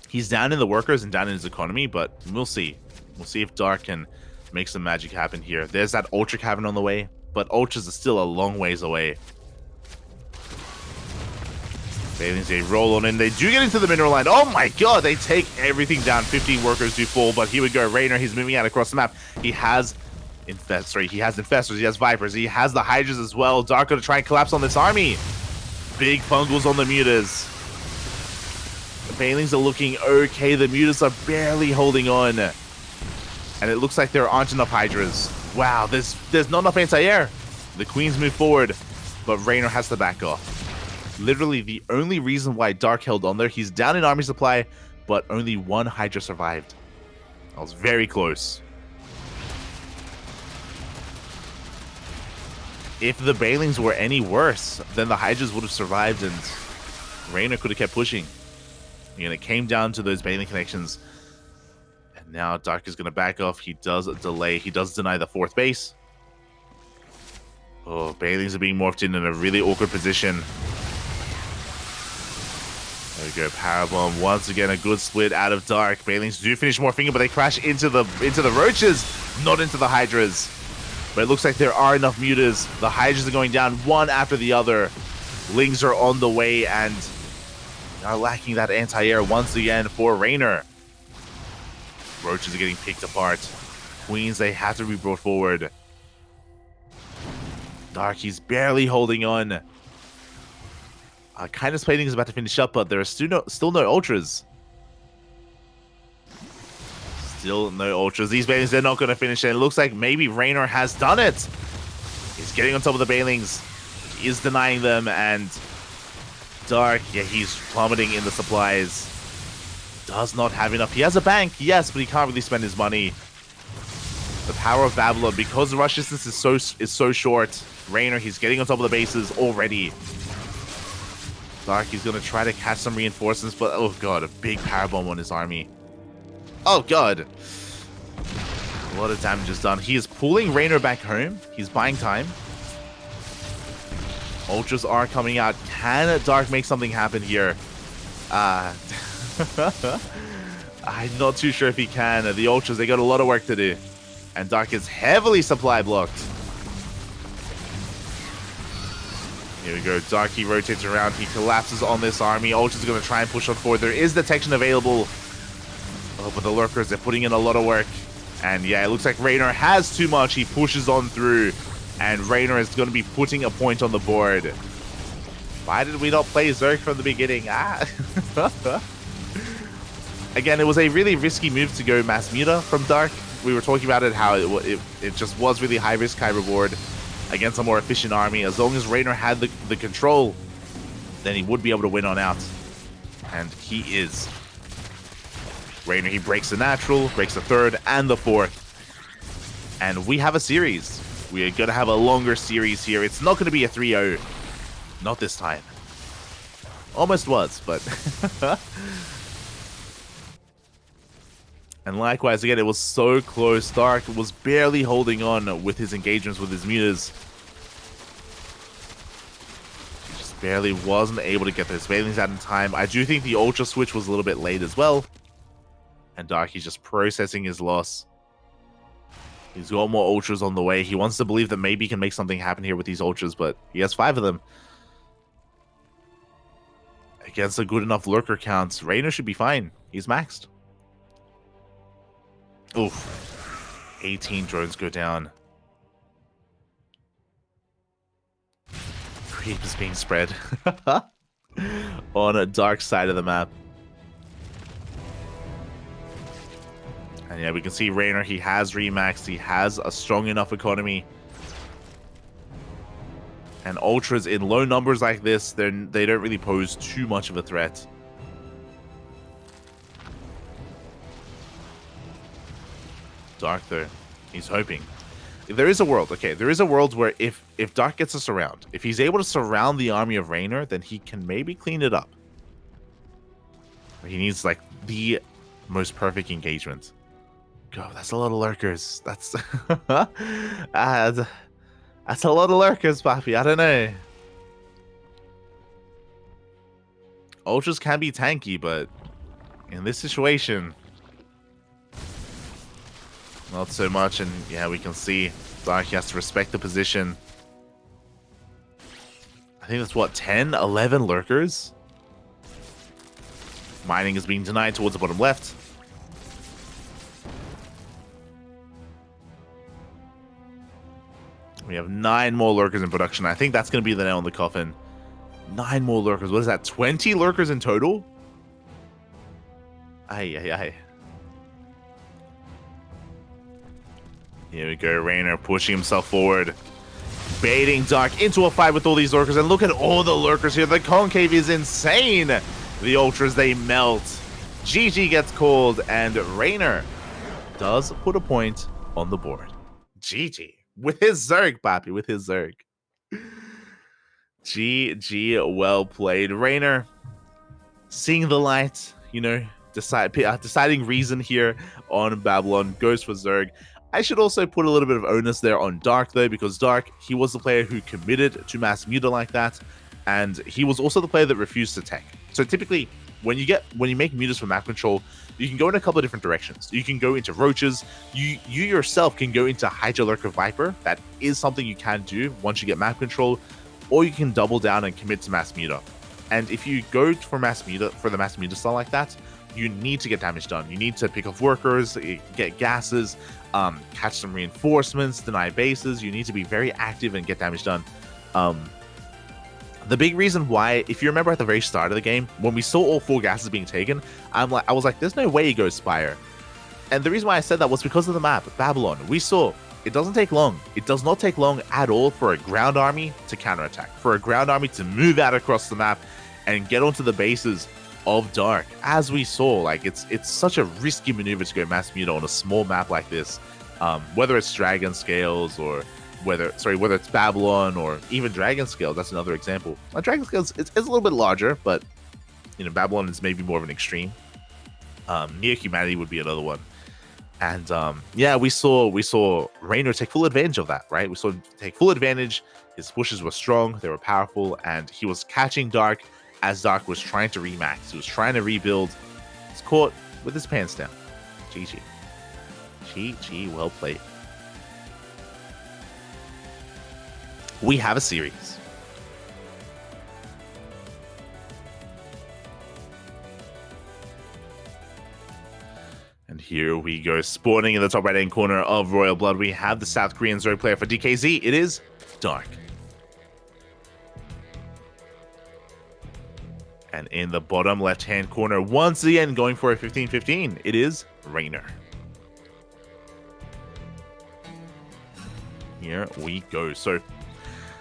He's down in the workers and down in his economy, but we'll see. We'll see if Dark can make some magic happen here. There's that Ultra Cavern on the way, but Ultras are still a long ways away. Banelings, they roll on in. They do get into the mineral line. Oh my god, they take everything down. 15 workers do fall, but here we go. Reynor, he's moving out across the map. He has Infestors, he has Vipers, he has the Hydras as well. Dark gonna try and collapse on this army. Big Fungals on the Mutas. The Banelings are looking okay. The Mutas are barely holding on. And it looks like there aren't enough Hydras. Wow, there's not enough anti-air. The Queens move forward, but Reynor has to back off. Literally the only reason why Dark held on there, he's down in army supply, but only one Hydra survived. That was very close. If the Banelings were any worse, then the Hydras would have survived and Reynor could have kept pushing. And it came down to those Baneling connections. And now Dark is going to back off. He does delay. He does deny the 4th base. Oh, Banelings are being morphed in a really awkward position. There we go, Powerbomb. Once again, a good split out of Dark. Banelings do finish morphing, but they crash into the Roaches, not into the Hydras. But it looks like there are enough Mutas. The Hydras are going down one after the other. Lings are on the way and are lacking that anti-air once again for Reynor. Roaches are getting picked apart. Queens, they have to be brought forward. Dark, he's barely holding on. Kindness Plating is about to finish up, but there are still no Ultras. Still no Ultras. These Banelings, they're not going to finish it. It looks like maybe Reynor has done it. He's getting on top of the Banelings. He is denying them, and Dark, yeah, he's plummeting in the supplies. Does not have enough. He has a bank, yes, but he can't really spend his money. The power of Babylon, because the rush distance is so short. Reynor, he's getting on top of the bases already. Dark, he's going to try to catch some reinforcements, but oh god, a big powerbomb on his army. Oh, God. A lot of damage is done. He is pulling Reynor back home. He's buying time. Ultras are coming out. Can Dark make something happen here? I'm not too sure if he can. The Ultras, they got a lot of work to do. And Dark is heavily supply blocked. Here we go. Dark, he rotates around. He collapses on this army. Ultras are going to try and push on forward. There is detection available. Oh, but the Lurkers, they're putting in a lot of work. And yeah, it looks like Reynor has too much. He pushes on through. And Reynor is going to be putting a point on the board. Why did we not play Zerg from the beginning? Again, it was a really risky move to go mass muta from Dark. We were talking about it, how it just was really high risk, high reward against a more efficient army. As long as Reynor had the control, then he would be able to win on out. And he is. Reynor, he breaks the natural, breaks the third and the fourth. And we have a series. We are going to have a longer series here. It's not going to be a 3-0. Not this time. Almost was, but... And likewise, again, it was so close. Dark was barely holding on with his engagements with his mutas. He just barely wasn't able to get those Veilings out in time. I do think the Ultra switch was a little bit late as well. And Dark, he's just processing his loss. He's got more Ultras on the way. He wants to believe that maybe he can make something happen here with these Ultras, but he has 5 of them. Against a good enough lurker count, Reynor should be fine. He's maxed. Oof. 18 drones go down. Creep is being spread on a dark side of the map. And yeah, we can see Reynor, he has remaxed. He has a strong enough economy. And Ultras in low numbers like this, they don't really pose too much of a threat. Dark, though, he's hoping. There is a world, okay, there is a world where if Dark gets us around, if he's able to surround the army of Reynor, then he can maybe clean it up. He needs, like, the most perfect engagement. God, that's a lot of lurkers. That's that's a lot of lurkers, Papi. I don't know. Ultras can be tanky, but in this situation, not so much. And yeah, we can see Dark has to respect the position. I think that's what, 10, 11 lurkers? Mining is being denied towards the bottom left. We have 9 more lurkers in production. I think that's going to be the nail in the coffin. 9 more lurkers. What is that? 20 lurkers in total? Aye. Here we go. Reynor pushing himself forward. Baiting Dark into a fight with all these lurkers. And look at all the lurkers here. The concave is insane. The Ultras, they melt. GG gets called. And Reynor does put a point on the board. GG. With his Zerg, Papi, with his Zerg. GG, well played. Reynor, seeing the light, you know, deciding reason here on Babylon, goes for Zerg. I should also put a little bit of onus there on Dark, though, because Dark, he was the player who committed to mass muta like that, and he was also the player that refused to tech. So typically, when you make mutas for map control, you can go in a couple of different directions. You can go into roaches. You yourself can go into Hydra Lurker Viper. That is something you can do once you get map control, or you can double down and commit to mass muta. And if you go for the mass muta style like that, you need to get damage done. You need to pick off workers, get gases, catch some reinforcements, deny bases. You need to be very active and get damage done. The big reason why, if you remember at the very start of the game, when we saw all 4 gases being taken, I was like, there's no way he goes Spire. And the reason why I said that was because of the map, Babylon. We saw, it doesn't take long. It does not take long at all for a ground army to counterattack, for a ground army to move out across the map and get onto the bases of Dark. As we saw, like, it's such a risky maneuver to go mass muta on a small map like this, whether it's Dragon Scales or whether it's Babylon or even Dragon Scale. That's another example. Dragon Scale it's a little bit larger, but you know, Babylon is maybe more of an extreme. Near Humanity would be another one. And yeah, we saw Reynor take full advantage of that, right? We saw him take full advantage. His pushes were strong, they were powerful, and he was catching Dark as Dark was trying to remax. He was trying to rebuild. He's caught with his pants down. GG. GG, well played. We have a series. And here we go, spawning in the top right-hand corner of Royal Blood. We have the South Korean Zero player for DKZ. It is Dark. And in the bottom left-hand corner, once again, going for a 15-15, it is Reynor. Here we go. So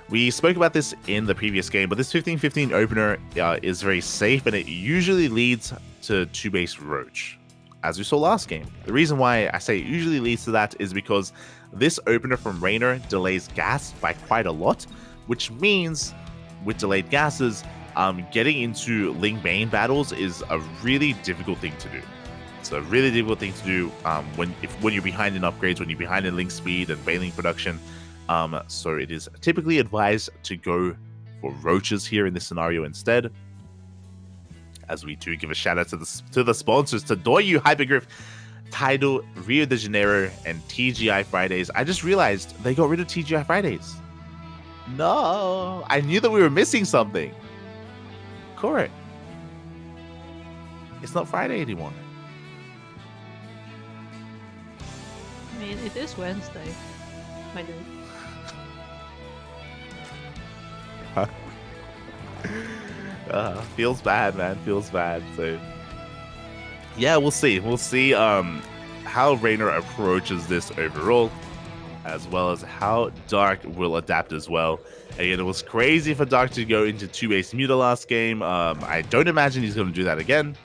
we spoke about this in the previous game, but this 15-15 opener is very safe, and it usually leads to 2-base Roach, as we saw last game. The reason why I say it usually leads to that is because this opener from Reynor delays gas by quite a lot, which means with delayed gases, getting into Ling Bane battles is a really difficult thing to do. It's a really difficult thing to do when you're behind in upgrades, when you're behind in Link speed and Baneling production. So it is typically advised to go for Roaches here in this scenario instead. As we do give a shout out to the sponsors, to Doyu, Hypergriff, Tidal, Rio de Janeiro, and TGI Fridays. I just realized they got rid of TGI Fridays. No, I knew that we were missing something. Correct. It's not Friday anymore. I mean, it is Wednesday. My dude. Feels bad, man. Feels bad. So yeah, we'll see. We'll see how Reynor approaches this overall, as well as how Dark will adapt as well. Again, it was crazy for Dark to go into 2-base Muta last game. I don't imagine he's going to do that again.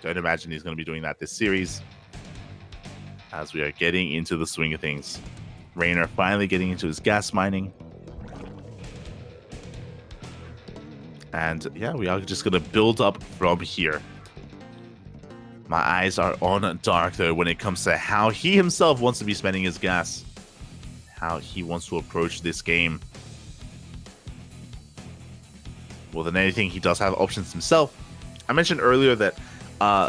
Don't imagine he's going to be doing that this series, as we are getting into the swing of things. Reynor finally getting into his gas mining. And yeah, we are just going to build up from here. My eyes are on Dark, though, when it comes to how he himself wants to be spending his gas. How he wants to approach this game. More than anything, he does have options himself. I mentioned earlier that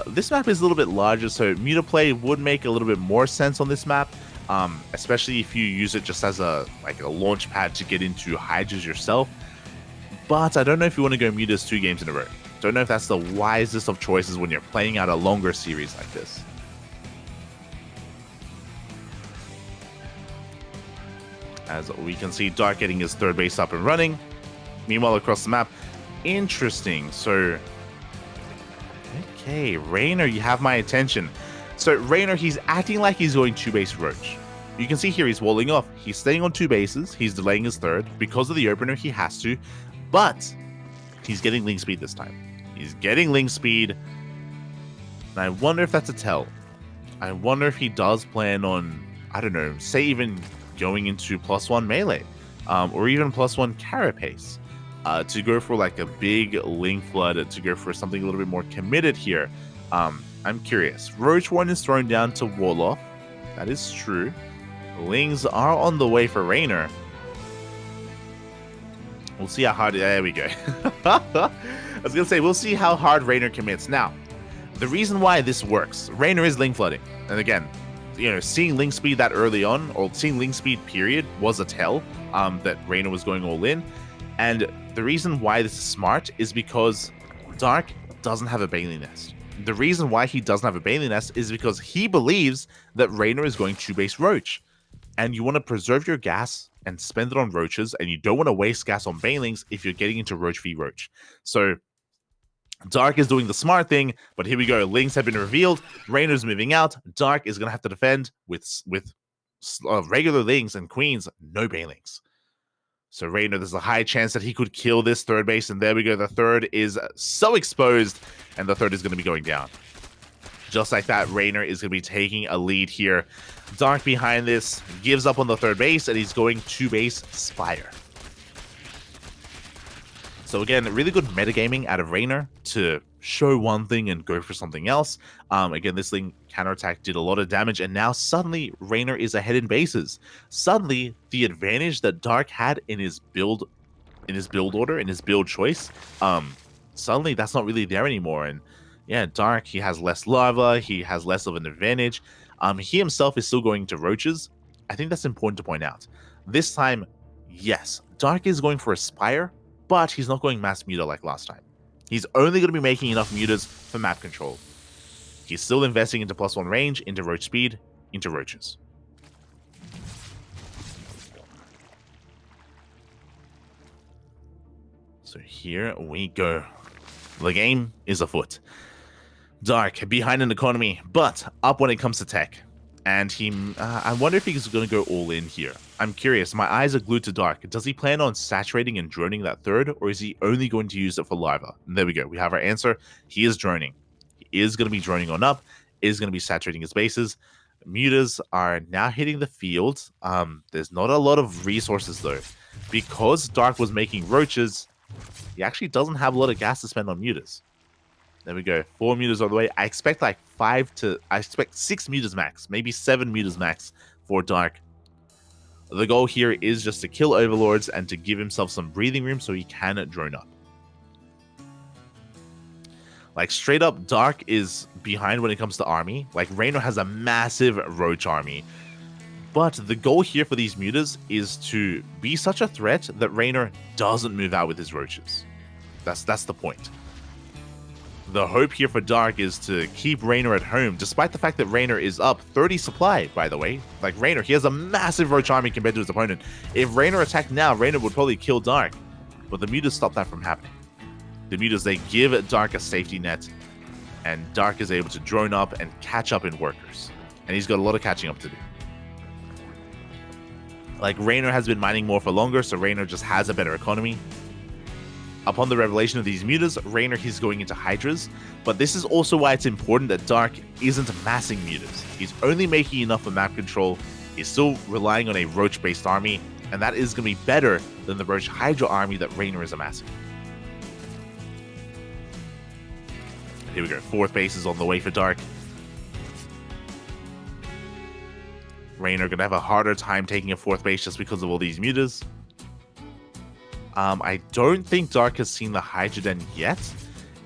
this map is a little bit larger, so Muta play would make a little bit more sense on this map. Especially if you use it just as a launch pad to get into Hydras yourself. But I don't know if you want to go Mutas 2 games in a row. Don't know if that's the wisest of choices when you're playing out a longer series like this. As we can see, Dark getting his 3rd base up and running. Meanwhile, across the map, interesting. So, okay, Reynor, you have my attention. So Reynor, he's acting like he's going 2-base Roach. You can see here he's walling off. He's staying on 2 bases. He's delaying his 3rd. Because of the opener, he has to. But he's getting Link speed this time. He's getting Link speed. And I wonder if that's a tell. I wonder if he does plan on, I don't know, say even going into +1 melee. Or even +1 carapace. To go for like a big Link flood. To go for something a little bit more committed here. I'm curious. Roach 1 is thrown down to Warlock. That is true. Lings are on the way for Reynor. We'll see how hard... There we go. I was going to say, we'll see how hard Reynor commits. Now, the reason why this works, Reynor is Link flooding. And again, you know, seeing Link speed that early on, or seeing Link speed period, was a tell that Reynor was going all in. And the reason why this is smart is because Dark doesn't have a Baneling Nest. The reason why he doesn't have a Baneling Nest is because he believes that Reynor is going 2-base Roach. And you want to preserve your gas and spend it on Roaches, and you don't want to waste gas on Banelings if you're getting into Roach v Roach. So Dark is doing the smart thing, but here we go. Lings have been revealed. Reynor's moving out. Dark is going to have to defend with regular Lings and Queens, no Banelings. So Reynor, there's a high chance that he could kill this 3rd base, and there we go. The 3rd is so exposed, and the 3rd is going to be going down. Just like that, Reynor is going to be taking a lead here. Dark behind this, gives up on the 3rd base, and he's going 2-base Spire. So again, really good metagaming out of Reynor to show one thing and go for something else. Again, this thing counterattack did a lot of damage, and now suddenly Reynor is ahead in bases. Suddenly, the advantage that Dark had in his build order, in his build choice, suddenly that's not really there anymore. And yeah, Dark, he has less lava, he has less of an advantage. He himself is still going to roaches. I think that's important to point out. This time, yes, Dark is going for a Spire, but he's not going mass muta like last time. He's only going to be making enough mutas for map control. He's still investing into +1 range, into roach speed, into roaches. So here we go. The game is afoot. Dark behind in economy, but up when it comes to tech. And I wonder if he's going to go all in here. I'm curious. My eyes are glued to Dark. Does he plan on saturating and droning that third, or is he only going to use it for lava? And there we go. We have our answer. He is droning. He is going to be droning on up. Is going to be saturating his bases. Mutas are now hitting the field. There's not a lot of resources though. Because Dark was making roaches, he actually doesn't have a lot of gas to spend on mutas. There we go. 4 mutas on the way. I expect like 6 mutas max, maybe 7 mutas max for Dark. The goal here is just to kill overlords and to give himself some breathing room so he can drone up. Like straight up, Dark is behind when it comes to army. Like Reynor has a massive roach army. But the goal here for these mutas is to be such a threat that Reynor doesn't move out with his roaches. That's the point. The hope here for Dark is to keep Reynor at home, despite the fact that Reynor is up 30 supply, by the way. Like Reynor, he has a massive roach army compared to his opponent. If Reynor attacked now, Reynor would probably kill Dark. But the mutas stop that from happening. The mutas, they give Dark a safety net, and Dark is able to drone up and catch up in workers. And he's got a lot of catching up to do. Like Reynor has been mining more for longer, so Reynor just has a better economy. Upon the revelation of these mutas, Reynor, he's going into Hydras, but this is also why it's important that Dark isn't massing mutas. He's only making enough for map control, he's still relying on a roach-based army, and that is going to be better than the roach Hydra army that Reynor is amassing. And here we go, 4th base is on the way for Dark. Reynor going to have a harder time taking a 4th base just because of all these mutas. I don't think Dark has seen the Hydra Den yet.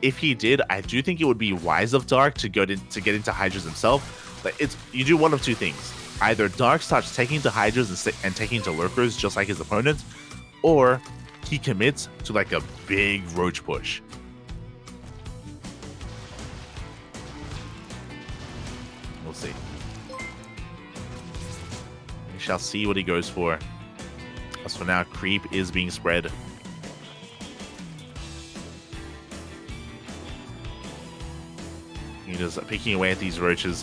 If he did, I do think it would be wise of Dark to get into Hydras himself. Like you do one of two things. Either Dark starts taking to Hydras and taking to Lurkers just like his opponent, or he commits to like a big roach push. We'll see. We shall see what he goes for. As for now, creep is being spread. He just picking away at these roaches,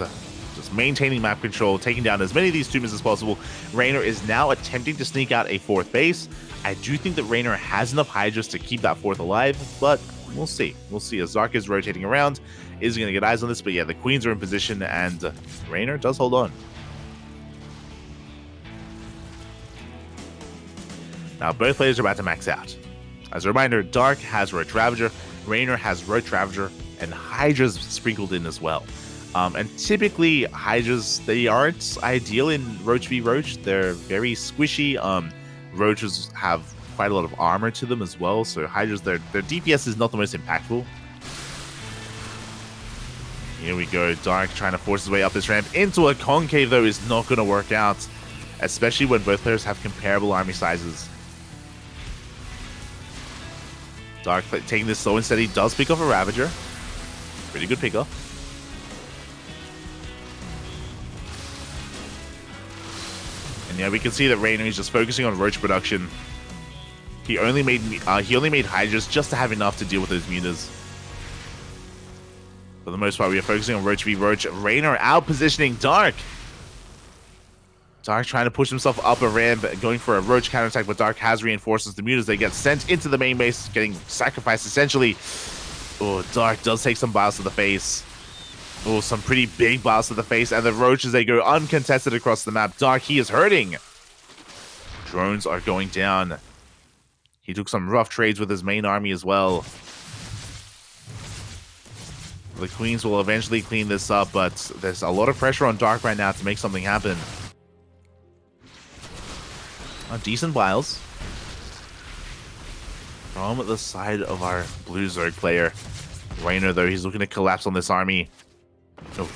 just maintaining map control, taking down as many of these tombs as possible. Reynor is now attempting to sneak out a 4th base. I do think that Reynor has enough Hydras to keep that 4th alive, but we'll see. We'll see as Zark is rotating around. Is going to get eyes on this, but yeah, the queens are in position, and Reynor does hold on. Now, both players are about to max out. As a reminder, Dark has Roach Ravager, Reynor has Roach Ravager, and Hydras sprinkled in as well. And typically, Hydras, they aren't ideal in Roach v Roach. They're very squishy. Roaches have quite a lot of armor to them as well, so Hydras, their DPS is not the most impactful. Here we go, Dark trying to force his way up this ramp into a concave, though, is not going to work out, especially when both players have comparable army sizes. Dark taking this slow and steady, does pick off a Ravager. Pretty good pickup. And yeah, we can see that Reynor is just focusing on Roach production. He only made Hydras just to have enough to deal with those mutas. For the most part, we are focusing on Roach v Roach. Reynor out positioning Dark. Dark trying to push himself up a ramp, going for a Roach counterattack, but Dark has reinforcements. The mutas, they get sent into the main base, getting sacrificed essentially. Oh, Dark does take some biles to the face. Oh, some pretty big biles to the face, and the Roaches, they go uncontested across the map. Dark, he is hurting. Drones are going down. He took some rough trades with his main army as well. The Queens will eventually clean this up, but there's a lot of pressure on Dark right now to make something happen. Decent Biles from the side of our blue Zerg player. Reynor, though, he's looking to collapse on this army. Oh.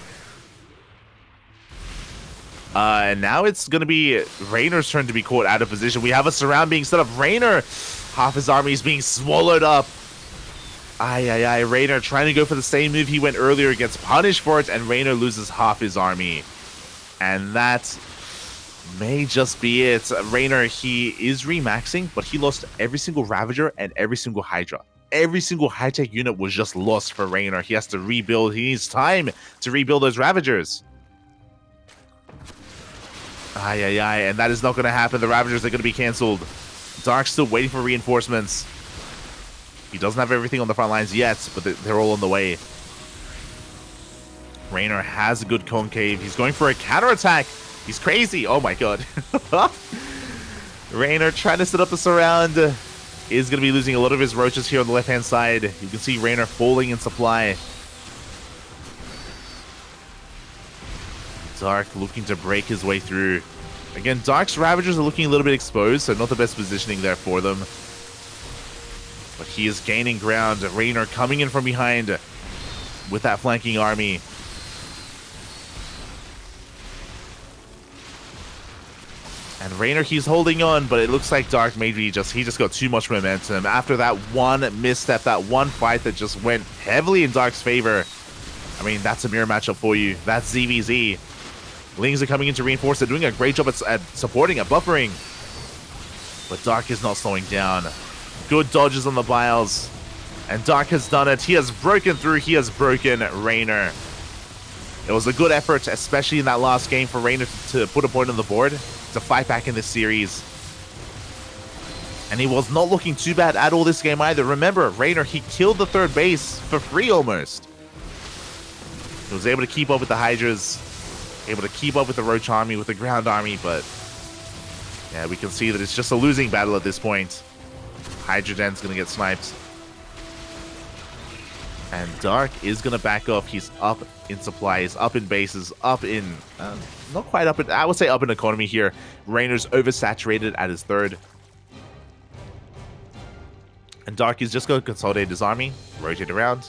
And now it's going to be Reynor's turn to be caught out of position. We have a surround being set up. Reynor, half his army is being swallowed up. Reynor trying to go for the same move he went earlier, gets punished for it, and Reynor loses half his army. And that may just be it. Reynor, he is remaxing, but he lost every single Ravager and every single Hydra. Every single high-tech unit was just lost for Reynor. He has to rebuild. He needs time to rebuild those Ravagers. And that is not going to happen. The Ravagers are going to be cancelled. Dark's still waiting for reinforcements. He doesn't have everything on the front lines yet, but they're all on the way. Reynor has a good concave. He's going for a counterattack. He's crazy. Oh my god. Reynor trying to set up a surround. Is going to be losing a lot of his roaches here on the left-hand side. You can see Reynor falling in supply. Dark looking to break his way through. Again, Dark's Ravagers are looking a little bit exposed, so not the best positioning there for them. But he is gaining ground. Reynor coming in from behind with that flanking army. And Reynor, he's holding on, but it looks like Dark maybe he just got too much momentum. After that one misstep, that one fight that just went heavily in Dark's favor. I mean, that's a mirror matchup for you. That's ZvZ. Lings are coming in to reinforce. They're doing a great job at supporting, at buffering. But Dark is not slowing down. Good dodges on the Biles. And Dark has done it. He has broken through. He has broken Reynor. It was a good effort, especially in that last game, for Reynor to put a point on the board, to fight back in this series. And he was not looking too bad at all this game either. Remember, Reynor, he killed the third base for free almost. He was able to keep up with the Hydras, able to keep up with the Roach army, with the ground army, but yeah, we can see that it's just a losing battle at this point. Hydra Den's going to get sniped. And Dark is going to back off. He's up in supplies, up in bases, up in... not quite up in... I would say up in economy here. Reynor's oversaturated at his third. And Dark is just going to consolidate his army, rotate around,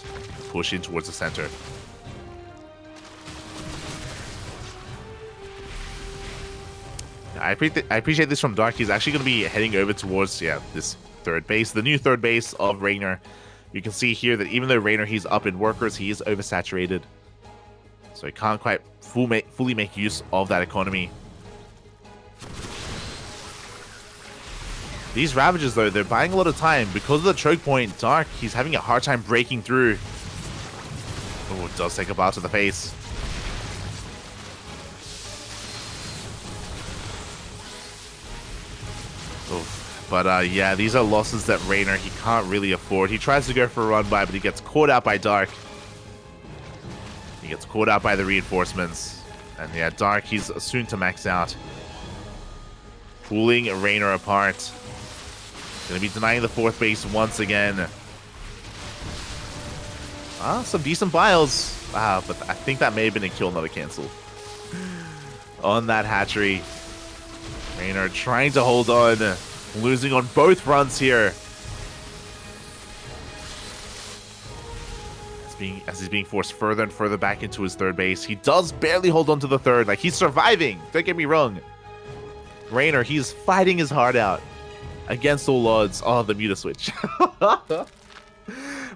push in towards the center. I appreciate this from Dark. He's actually going to be heading over towards, this third base, the new third base of Reynor. You can see here that even though Reynor, he's up in workers, he is oversaturated. So he can't quite fully make use of that economy. These Ravagers, though, they're buying a lot of time. Because of the choke point, Dark, he's having a hard time breaking through. Oh, it does take a bar to the face. But yeah, these are losses that Reynor, he can't really afford. He tries to go for a run by, but he gets caught out by Dark. He gets caught out by the reinforcements. And yeah, Dark, he's soon to max out. Pulling Reynor apart. Gonna be denying the fourth base once again. Some decent Biles. But I think that may have been a kill, not a cancel. On that hatchery. Reynor trying to hold on. Losing on both fronts here. As he's being forced further and further back into his third base. He does barely hold on to the third. Like, he's surviving. Don't get me wrong. Reynor, he's fighting his heart out. Against all odds. Oh, the Muta switch. But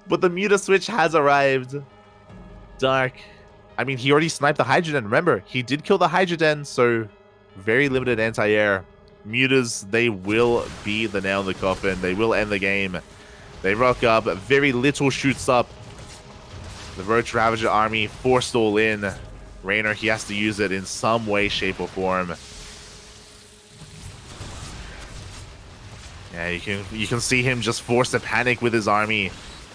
the Muta switch has arrived. Dark. I mean, he already sniped the Hydra Den. Remember, he did kill the Hydra Den, so very limited anti-air. Mutas, they will be the nail in the coffin. They will end the game. They rock up. Very little shoots up. The Roach Ravager army forced all in. Reynor, he has to use it in some way, shape, or form. Yeah, you can see him just force to panic with his army.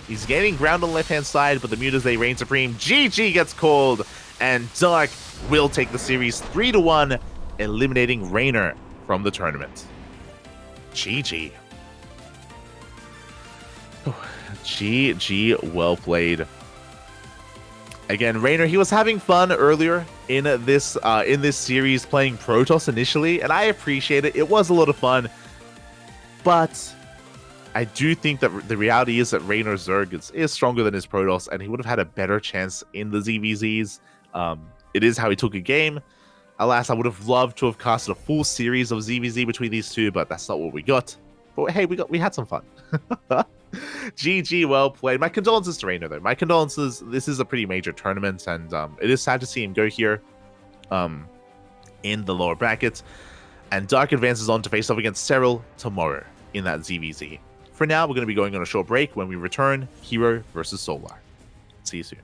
He's gaining ground on the left-hand side, but the Mutas, they reign supreme. GG gets called, and Dark will take the series 3-1, eliminating Reynor from the tournament. GG. GG, well played. Again, Reynor, he was having fun earlier in this series playing Protoss initially, and I appreciate it. It was a lot of fun, but I do think that the reality is that Reynor Zerg is stronger than his Protoss, and he would have had a better chance in the ZVZs. It is how he took a game. Alas, I would have loved to have casted a full series of ZVZ between these two, but that's not what we got. But hey, we had some fun. GG, well played. My condolences to Reynor, though. My condolences. This is a pretty major tournament, and it is sad to see him go here in the lower brackets. And Dark advances on to face off against Cyril tomorrow in that ZVZ. For now, we're going to be going on a short break. When we return, Hero versus Solar. See you soon.